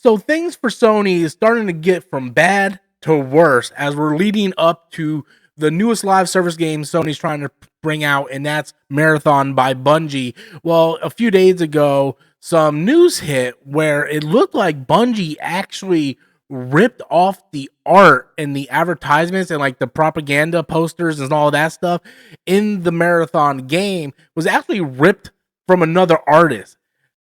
So things for Sony is starting to get from bad to worse as we're leading up to the newest live service game Sony's trying to bring out, and that's Marathon by Bungie. Well, a few days ago, some news hit where it looked like Bungie actually ripped off the art and the advertisements and like the propaganda posters and all that stuff in the Marathon game was actually ripped from another artist.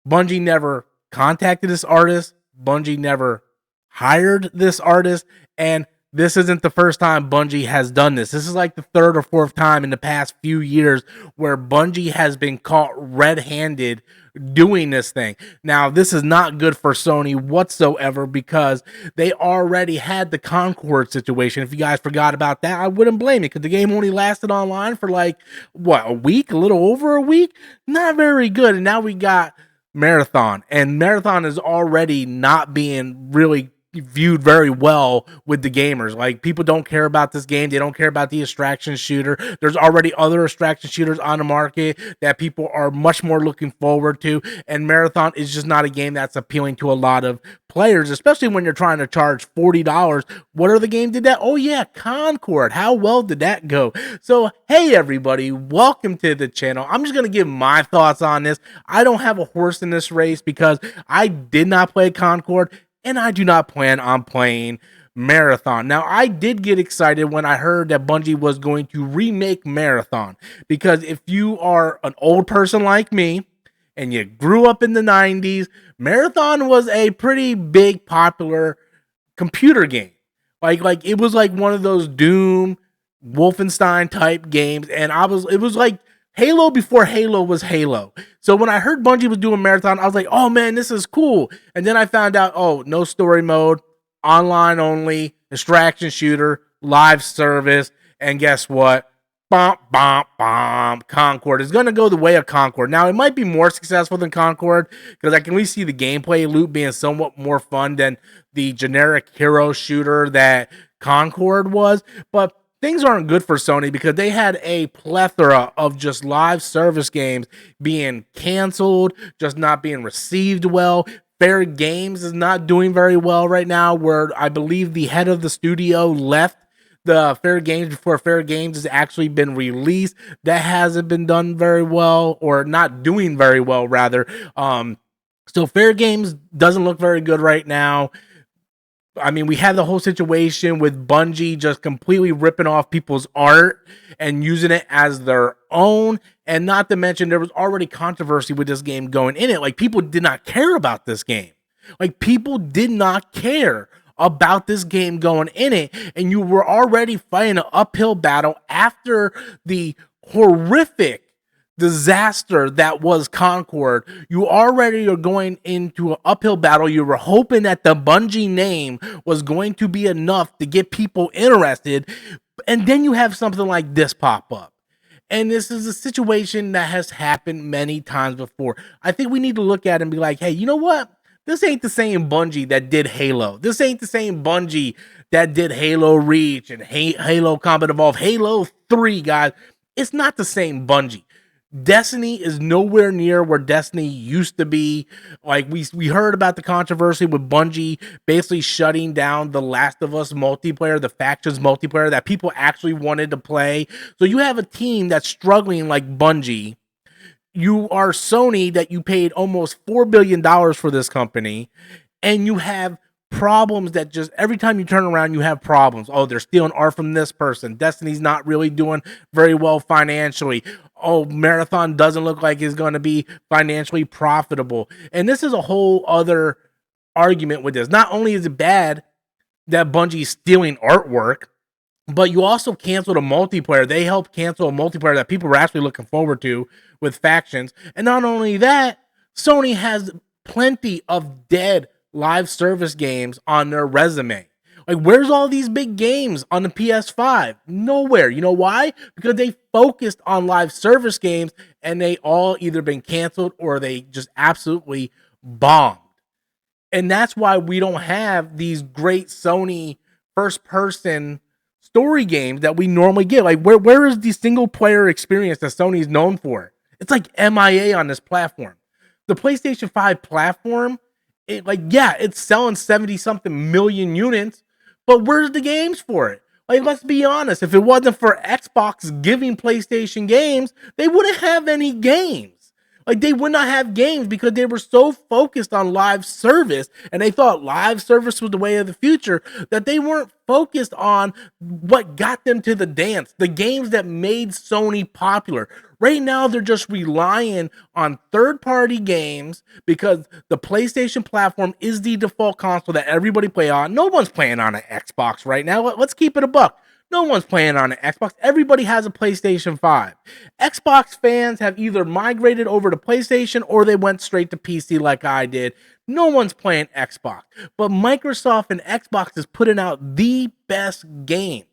Bungie never contacted this artist. Bungie never hired this artist, and this isn't the first time Bungie has done this. This is like the third or fourth time in the past few years where Bungie has been caught red-handed doing this thing. Now, this is not good for Sony whatsoever because they already had the Concord situation. If you guys forgot about that, I wouldn't blame you because the game only lasted online for like, a week? A little over a week? Not very good. And now we got Marathon, and Marathon is already not being really viewed very well with the gamers. Like, people don't care about this game. They don't care about the extraction shooter. There's already other extraction shooters on the market that people are much more looking forward to, and Marathon is just not a game that's appealing to a lot of players, especially when you're trying to charge $40. What other game did that? Oh yeah, Concord. How well did that go? So hey everybody, welcome to the channel. I'm just gonna give my thoughts on this. I don't have a horse in this race because I did not play Concord, and I do not plan on playing Marathon. Now, I did get excited when I heard that Bungie was going to remake Marathon, because if you are an old person like me and you grew up in the 90s, Marathon was a pretty big popular computer game. Like it was like one of those Doom, Wolfenstein type games, and it was like Halo before Halo was Halo. So when I heard Bungie was doing Marathon, I was like, oh man, this is cool. And then I found out, oh, no story mode, online only, extraction shooter, live service, and guess what? Concord is going to go the way of Concord. Now, it might be more successful than Concord because I can at least see the gameplay loop being somewhat more fun than the generic hero shooter that Concord was. But things aren't good for Sony because they had a plethora of just live service games being canceled, just not being received well. Fair Games is not doing very well right now, where I believe the head of the studio left the Fair Games before Fair Games has actually been released. That hasn't been done very well, or not doing very well, rather. So Fair Games doesn't look very good right now. I mean, we had the whole situation with Bungie just completely ripping off people's art and using it as their own. And not to mention, there was already controversy with this game going in it. Like, people did not care about this game. Like, people did not care about this game going in it. And you were already fighting an uphill battle after the horrific disaster that was Concord. You already are going into an uphill battle. You were hoping that the Bungie name was going to be enough to get people interested, and then you have something like this pop up. And this is a situation that has happened many times before. I think we need to look at it and be like, hey, you know what? This ain't the same Bungie that did Halo. This ain't the same Bungie that did Halo Reach and Halo Combat Evolved, Halo 3, guys. It's not the same Bungie. Destiny is nowhere near where Destiny used to be. Like, we heard about the controversy with Bungie basically shutting down the Last of Us multiplayer, the factions multiplayer that people actually wanted to play. So you have a team that's struggling like Bungie. You are Sony, that you paid almost $4 billion for this company, and you have problems that just every time you turn around, you have problems. Oh, they're stealing art from this person. Destiny's not really doing very well financially. Oh, Marathon doesn't look like it's going to be financially profitable. And this is a whole other argument with this. Not only is it bad that Bungie's stealing artwork, but you also canceled a multiplayer. They helped cancel a multiplayer that people were actually looking forward to with factions. And not only that, Sony has plenty of dead live service games on their resume. Like, where's all these big games on the PS5? Nowhere. You know why? Because they focused on live service games, and they all either been canceled or they just absolutely bombed. And that's why we don't have these great Sony first-person story games that we normally get. Like, where is the single-player experience that Sony's known for? It's like MIA on this platform. The PlayStation 5 platform it's selling 70 something million units, but where's the games for it? Like, let's be honest, if it wasn't for Xbox giving PlayStation games, they wouldn't have any games. Like, they would not have games because they were so focused on live service and they thought live service was the way of the future that they weren't focused on what got them to the dance, the games that made Sony popular. Right now, they're just relying on third-party games because the PlayStation platform is the default console that everybody play on. No one's playing on an Xbox right now. Let's keep it a buck. No one's playing on an Xbox. Everybody has a PlayStation 5. Xbox fans have either migrated over to PlayStation or they went straight to PC like I did. No one's playing Xbox. But Microsoft and Xbox is putting out the best games.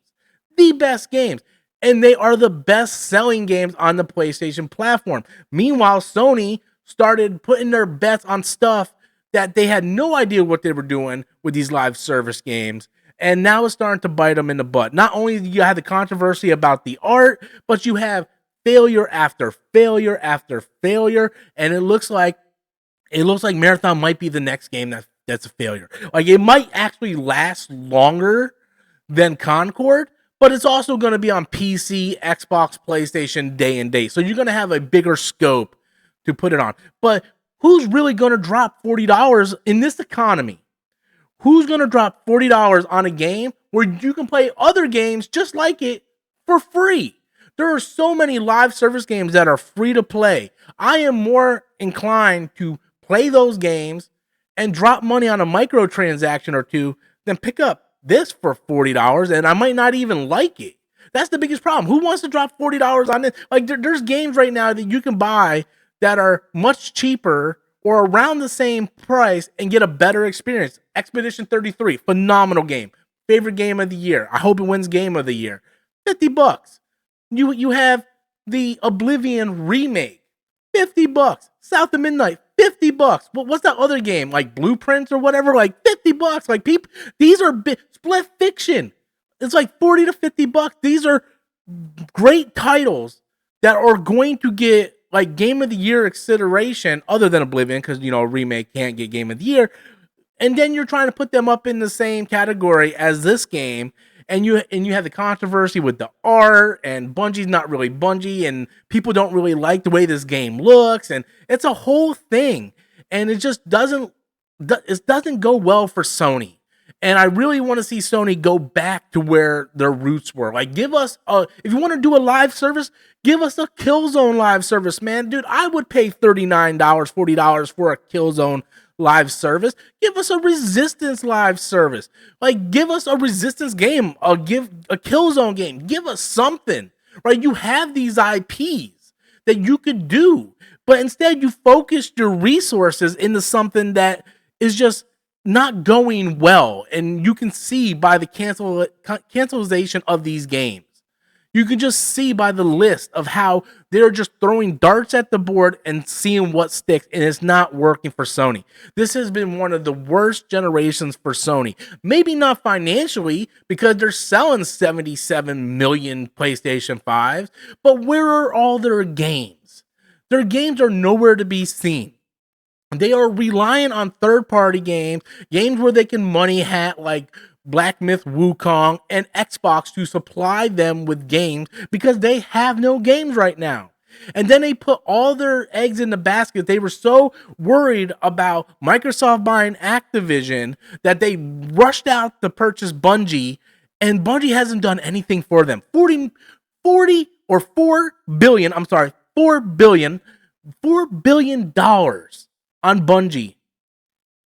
The best games. And they are the best selling games on the PlayStation platform. Meanwhile, Sony started putting their bets on stuff that they had no idea what they were doing with these live service games. And now it's starting to bite them in the butt. Not only do you have the controversy about the art, but you have failure after failure after failure. And it looks like Marathon might be the next game that's a failure. Like, it might actually last longer than Concord, but it's also going to be on PC, Xbox, PlayStation day and date. So you're going to have a bigger scope to put it on. But who's really going to drop $40 in this economy? Who's going to drop $40 on a game where you can play other games just like it for free? There are so many live service games that are free to play. I am more inclined to play those games and drop money on a microtransaction or two than pick up this for $40, and I might not even like it. That's the biggest problem. Who wants to drop $40 on this? Like, there's games right now that you can buy that are much cheaper or around the same price and get a better experience. Expedition 33, phenomenal game. Favorite game of the year. I hope it wins game of the year. $50. You have the Oblivion remake. $50. South of Midnight, $50. What's that other game? Like Blueprints or whatever? Like $50. Like, people, these are Split Fiction. It's like $40 to $50. These are great titles that are going to get like game of the year consideration, other than Oblivion, because a remake can't get game of the year. And then you're trying to put them up in the same category as this game, and you have the controversy with the art, and Bungie's not really Bungie, and people don't really like the way this game looks, and it's a whole thing, and it just doesn't go well for Sony. And I really want to see Sony go back to where their roots were. Like, give us if you want to do a live service, give us a Killzone live service, man. Dude, I would pay $39, $40 for a Killzone live service. Give us a Resistance live service. Like, give us a Resistance game. Give a Killzone game. Give us something, right? You have these IPs that you could do, but instead you focused your resources into something that is just not going well, and you can see by the cancelization of these games. You can just see by the list of how they're just throwing darts at the board and seeing what sticks, and it's not working for Sony. This has been one of the worst generations for Sony. Maybe not financially, because they're selling 77 million PlayStation 5s, but where are all their games? Their games are nowhere to be seen. They are relying on third-party games where they can money hat like Black Myth Wukong and Xbox to supply them with games because they have no games right now. And then they put all their eggs in the basket. They were so worried about Microsoft buying Activision that they rushed out to purchase Bungie, and Bungie hasn't done anything for them. $4 billion on Bungie,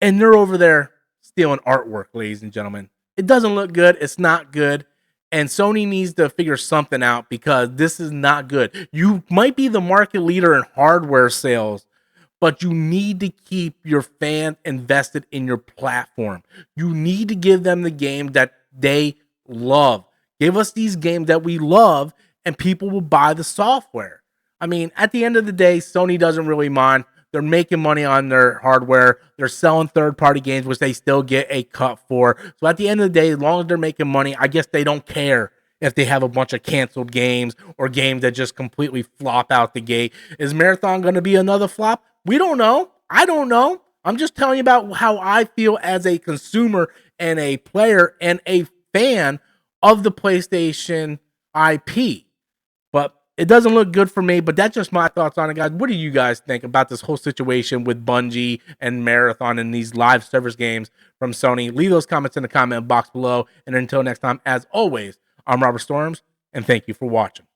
and they're over there stealing artwork, ladies and gentlemen. It doesn't look good. It's not good. And Sony needs to figure something out because this is not good. You might be the market leader in hardware sales, but you need to keep your fans invested in your platform. You need to give them the game that they love. Give us these games that we love, and people will buy the software. I mean, at the end of the day, Sony doesn't really mind. They're making money on their hardware. They're selling third-party games, which they still get a cut for. So at the end of the day, as long as they're making money, I guess they don't care if they have a bunch of canceled games or games that just completely flop out the gate. Is Marathon going to be another flop? We don't know. I don't know. I'm just telling you about how I feel as a consumer and a player and a fan of the PlayStation IP. But it doesn't look good for me. But that's just my thoughts on it, guys. What do you guys think about this whole situation with Bungie and Marathon and these live service games from Sony? Leave those comments in the comment box below. And until next time, as always, I'm Robert Storms, and thank you for watching.